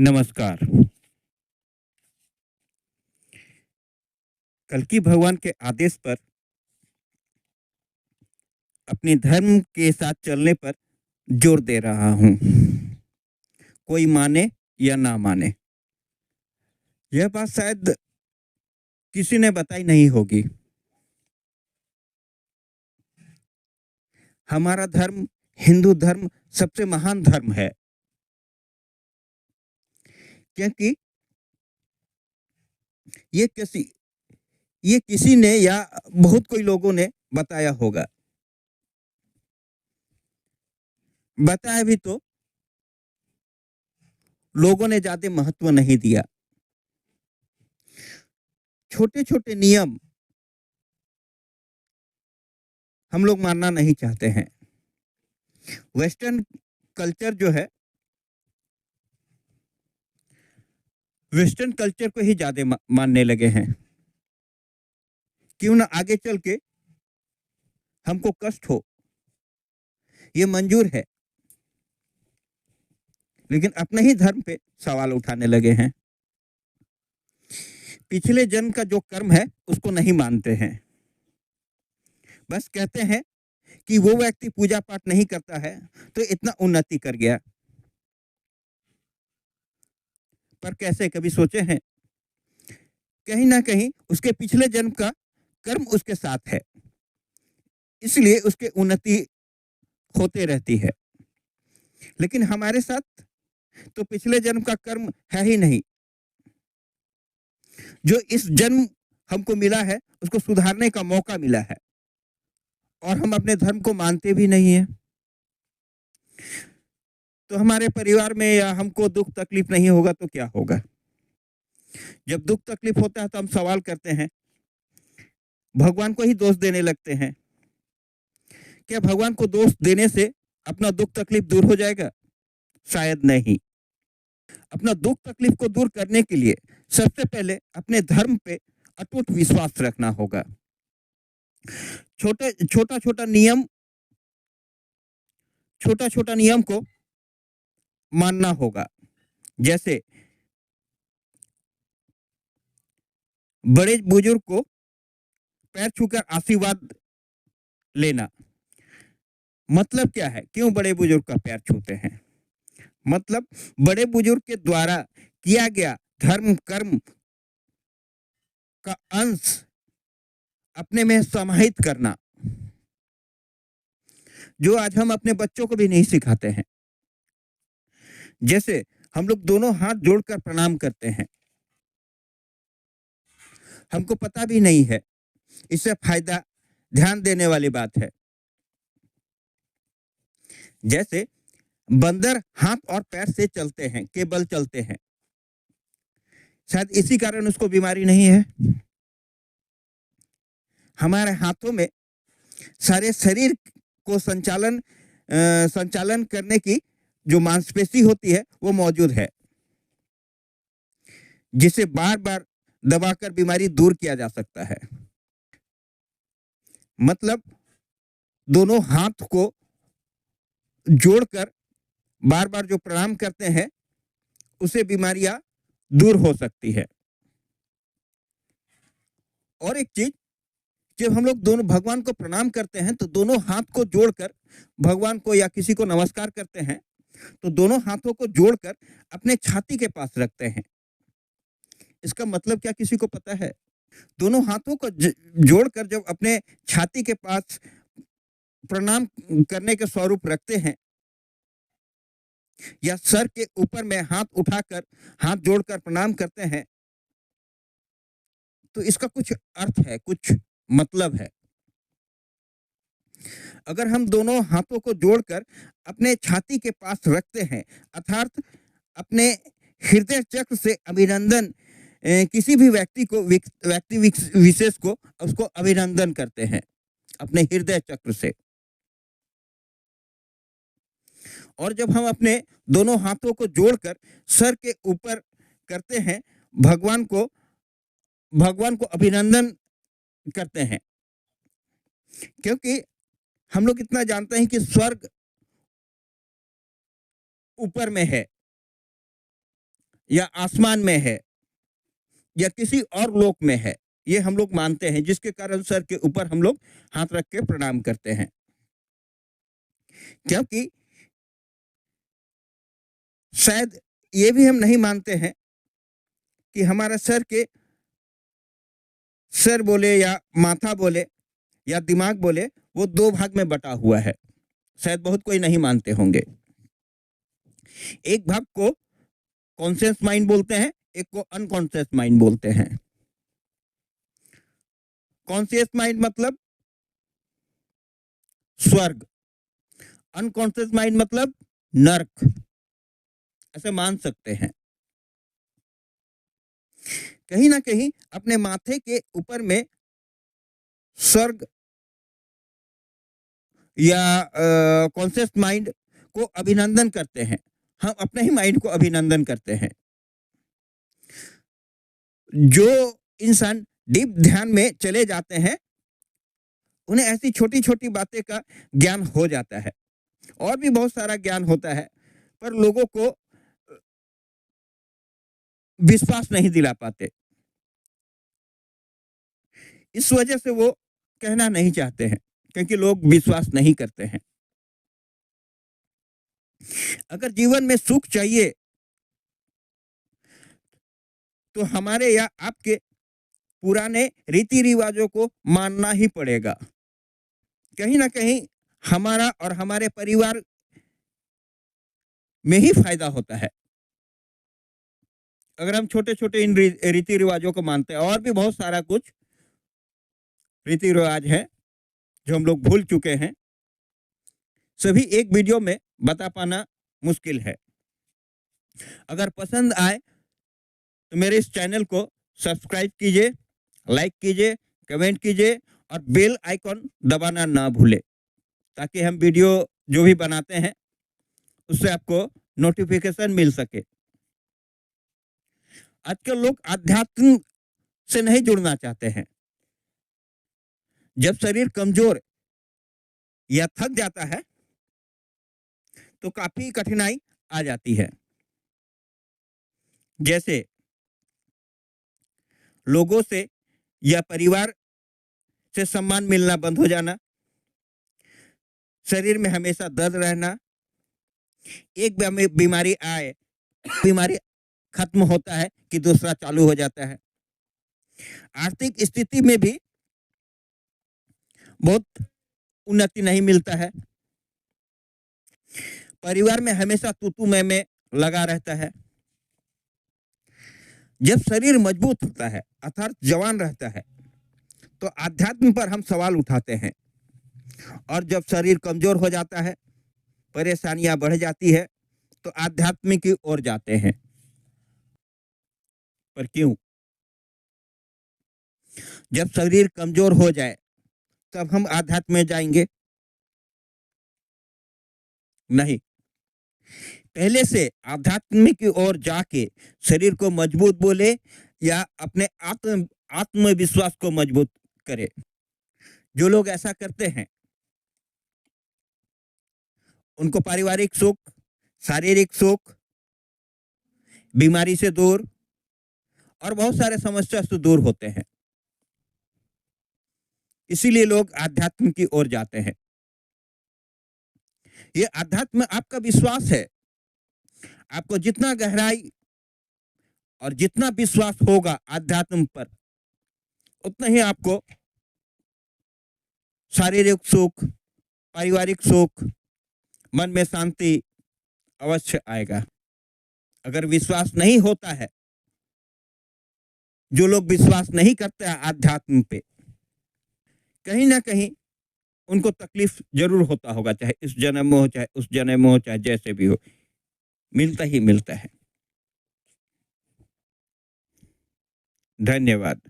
नमस्कार। कल्कि भगवान के आदेश पर अपने धर्म के साथ चलने पर जोर दे रहा हूँ। कोई माने या ना माने। यह बात शायद किसी ने बताई नहीं होगी। हमारा धर्म, हिंदू धर्म सबसे महान धर्म है। क्योंकि ये किसी ये किसी ने या बहुत कोई लोगों ने बताया होगा। बताया भी तो लोगों ने ज़्यादा महत्व नहीं दिया। छोटे-छोटे नियम हम लोग मानना नहीं चाहते हैं। वेस्टर्न कल्चर जो है, वेस्टर्न कल्चर को ही ज़्यादा मानने लगे हैं। क्यों ना आगे चल के हमको कष्ट हो, ये मंजूर है। लेकिन अपने ही धर्म पे सवाल उठाने लगे हैं। पिछले जन्म का जो कर्म है, उसको नहीं मानते हैं। बस कहते हैं कि वो व्यक्ति पूजा पाठ नहीं करता है, तो इतना उन्नति कर गया। पर कैसे कभी सोचे हैं? कहीं ना कहीं उसके पिछले जन्म का कर्म उसके साथ है, इसलिए उसके उन्नति होते रहती है। लेकिन हमारे साथ तो पिछले जन्म का कर्म है ही नहीं। जो इस जन्म हमको मिला है, उसको सुधारने का मौका मिला है, और हम अपने धर्म को मानते भी नहीं है। तो हमारे परिवार में या हमको दुख तकलीफ नहीं होगा तो क्या होगा? जब दुख तकलीफ होता है तो हम सवाल करते हैं, भगवान को ही दोष देने लगते हैं। क्या भगवान को दोष देने से अपना दुख तकलीफ दूर हो जाएगा? शायद नहीं। अपना दुख तकलीफ को दूर करने के लिए सबसे पहले अपने धर्म पे अटूट विश्वास रखना होगा। छोटा-छोटा नियम को मानना होगा। जैसे बड़े बुजुर्ग को पैर छूकर आशीर्वाद लेना। मतलब क्या है? क्यों बड़े बुजुर्ग का पैर छूते हैं? मतलब बड़े बुजुर्ग के द्वारा किया गया धर्म कर्म का अंश अपने में समाहित करना, जो आज हम अपने बच्चों को भी नहीं सिखाते हैं। जैसे हम लोग दोनों हाथ जोड़कर प्रणाम करते हैं, हमको पता भी नहीं है इससे फायदा, ध्यान देने वाली बात है। जैसे बंदर हाथ और पैर से चलते हैं, केवल चलते हैं, शायद इसी कारण उसको बीमारी नहीं है। हमारे हाथों में सारे शरीर को संचालन करने की जो मांसपेशी होती है, वो मौजूद है, जिसे बार-बार दबाकर बीमारी दूर किया जा सकता है। मतलब दोनों हाथ को जोड़कर बार-बार जो प्रणाम करते हैं, उससे बीमारियां दूर हो सकती है। और एक चीज, जब हम लोग दोनों भगवान को प्रणाम करते हैं, तो दोनों हाथ को जोड़कर भगवान को या किसी को नमस्कार करते हैं, तो दोनों हाथों को जोड़कर अपने छाती के पास रखते हैं। इसका मतलब क्या किसी को पता है? दोनों हाथों को जोड़कर जब अपने छाती के पास प्रणाम करने के स्वरूप रखते हैं, या सर के ऊपर में हाथ उठाकर हाथ जोड़कर प्रणाम करते हैं, तो इसका कुछ अर्थ है, कुछ मतलब है। अगर हम दोनों हाथों को जोड़कर अपने छाती के पास रखते हैं, अर्थात अपने हृदय चक्र से अभिनंदन, किसी भी व्यक्ति विशेष को उसको अभिनंदन करते हैं अपने हृदय चक्र से। और जब हम अपने दोनों हाथों को जोड़कर सर के ऊपर करते हैं, भगवान को अभिनंदन करते हैं। क्योंकि हम लोग इतना जानते हैं कि स्वर्ग ऊपर में है, या आसमान में है या किसी और लोक में है, ये हम लोग मानते हैं, जिसके कारण सर के ऊपर हम लोग हाथ रख के प्रणाम करते हैं। क्योंकि शायद ये भी हम नहीं मानते हैं कि हमारा सर बोले या माथा बोले या दिमाग बोले, वो 2 भाग में बटा हुआ है। शायद बहुत कोई नहीं मानते होंगे। एक भाग को कॉन्शियस माइंड बोलते हैं, एक को अनकॉन्शियस माइंड बोलते हैं। कॉन्शियस माइंड मतलब स्वर्ग, अनकॉन्शियस माइंड मतलब नर्क, ऐसे मान सकते हैं। कहीं ना कहीं अपने माथे के ऊपर में स्वर्ग या कॉन्शियस माइंड को अभिनंदन करते हैं। हम अपने ही माइंड को अभिनंदन करते हैं। जो इंसान डीप ध्यान में चले जाते हैं, उन्हें ऐसी छोटी छोटी बातें का ज्ञान हो जाता है। और भी बहुत सारा ज्ञान होता है, पर लोगों को विश्वास नहीं दिला पाते। इस वजह से वो कहना नहीं चाहते हैं, क्योंकि लोग विश्वास नहीं करते हैं। अगर जीवन में सुख चाहिए तो हमारे या आपके पुराने रीति रिवाजों को मानना ही पड़ेगा। कहीं ना कहीं हमारा और हमारे परिवार में ही फायदा होता है अगर हम छोटे छोटे इन रीति रिवाजों को मानते हैं। और भी बहुत सारा कुछ रीति रिवाज है जो हम लोग भूल चुके हैं, सभी एक वीडियो में बता पाना मुश्किल है। अगर पसंद आए तो मेरे इस चैनल को सब्सक्राइब कीजिए, लाइक कीजिए, कमेंट कीजिए और बेल आइकॉन दबाना ना भूले, ताकि हम वीडियो जो भी बनाते हैं उससे आपको नोटिफिकेशन मिल सके। आजकल लोग आध्यात्म से नहीं जुड़ना चाहते हैं। जब शरीर कमजोर या थक जाता है तो काफी कठिनाई आ जाती है। जैसे लोगों से या परिवार से सम्मान मिलना बंद हो जाना, शरीर में हमेशा दर्द रहना, एक बीमारी आए, बीमारी खत्म होता है कि दूसरा चालू हो जाता है। आर्थिक स्थिति में भी बहुत उन्नति नहीं मिलता है। परिवार में हमेशा तू मैं लगा रहता है। जब शरीर मजबूत होता है अर्थात जवान रहता है तो आध्यात्म पर हम सवाल उठाते हैं, और जब शरीर कमजोर हो जाता है, परेशानियां बढ़ जाती है, तो आध्यात्म की ओर जाते हैं। पर क्यों? जब शरीर कमजोर हो जाए तब हम आध्यात्म में जाएंगे? नहीं, पहले से आध्यात्म की ओर जाके शरीर को मजबूत बोले या अपने आत्मविश्वास को मजबूत करे। जो लोग ऐसा करते हैं उनको पारिवारिक सुख, शारीरिक सुख, बीमारी से दूर और बहुत सारे समस्या से दूर होते हैं। इसीलिए लोग आध्यात्म की ओर जाते हैं। ये आध्यात्म आपका विश्वास है। आपको जितना गहराई और जितना विश्वास होगा आध्यात्म पर, उतना ही आपको शारीरिक सुख, पारिवारिक सुख, मन में शांति अवश्य आएगा। अगर विश्वास नहीं होता है, जो लोग विश्वास नहीं करते हैं आध्यात्म पे, कहीं ना कहीं उनको तकलीफ जरूर होता होगा, चाहे इस जन्म में हो, चाहे उस जन्म में हो, चाहे जैसे भी हो, मिलता ही मिलता है। धन्यवाद।